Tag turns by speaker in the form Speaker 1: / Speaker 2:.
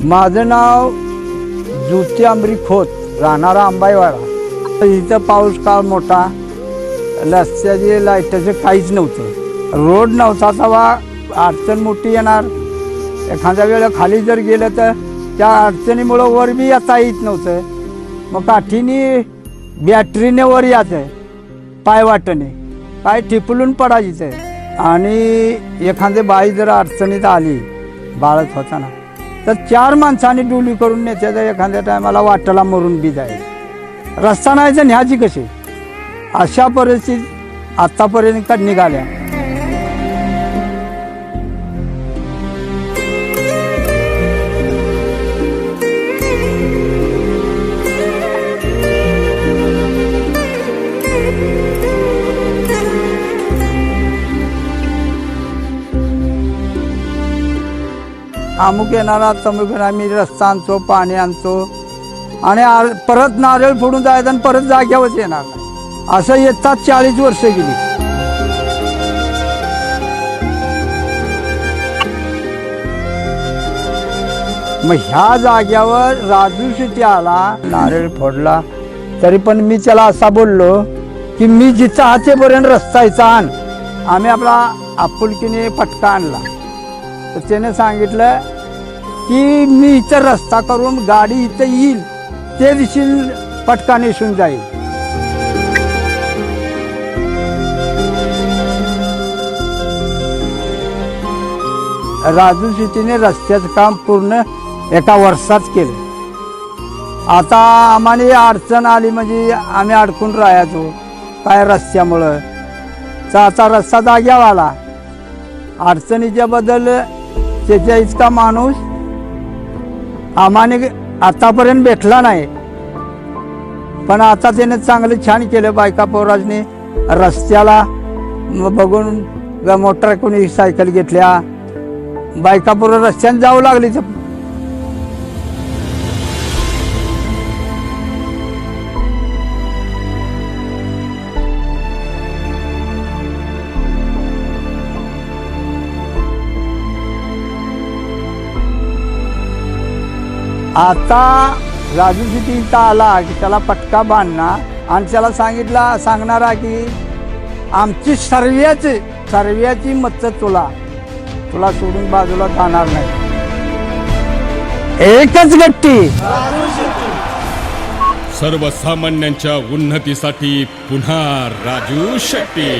Speaker 1: माझं नाव ज्योती अंबरी खोत, राहणारा अंबाईवाडा। इथं पाऊस काळ मोठा, रस्त्याचे लाईटाचे काहीच नव्हतं, रोड नव्हता, तेव्हा अडचण मोठी येणार। एखाद्या वेळेला खाली जर गेलं तर त्या अडचणीमुळं वर बी येता येत नव्हतं। मग काठीने बॅटरीने वर यायचं, पाय वाटणे पाय टिपलून पडायचं। आणि एखादी बाई जर अडचणीत आली बाळत होताना तर 4 माणसांनी डोली करून नेते, तर एखाद्या टायमाला वाटेला मरून बी जायचं। रस्ता नाही तर न्यायची कशी, अशा परिस्थितीत आतापर्यंत निघाल्या। अमुक येणारा तमुक येणार, मी रस्ता आणतो, पाणी आणतो आणि परत नारळ फोडून जायचं आणि परत जाग्यावरच येणार नाही। असं येतात 40 वर्ष गेली। मग ह्या जाग्यावर राजू शेट्टी आला, नारळ फोडला, तरी पण मी त्याला असा बोललो की मी जिथं हातेपर्यंत रस्ता इथं आण। आम्ही आपला आपुलकीने पटका आणला, तर त्याने सांगितलं की मी इथं रस्ता करून गाडी इथं येईल, ते दिवशी पटका निसून जाईल। राजू शेट्टीने रस्त्याचं काम पूर्ण एका वर्षात केलं। आता आम्हाला अडचण आली म्हणजे आम्ही अडकून राहायचो काय रस्त्यामुळं, तर आता रस्ता जाग्यावर आला। अडचणीच्या बद्दल त्याच्या इतका माणूस आम्हाने आतापर्यंत भेटला नाही, पण आता त्याने चांगलं छान केलं। बायका पोराजने रस्त्याला बघून मोटर कोणी सायकल घेतल्या, बायका पोरं रस्त्याने जाऊ लागली। आता राजू शेट्टी इथं आला की त्याला पटका बांधणार आणि त्याला सांगणारा की आमची सर्व्याची मतं तुला सोडून बाजूला जाणार नाही। एकच गट्टी,
Speaker 2: सर्वसामान्यांच्या उन्नतीसाठी पुन्हा राजू शेट्टी।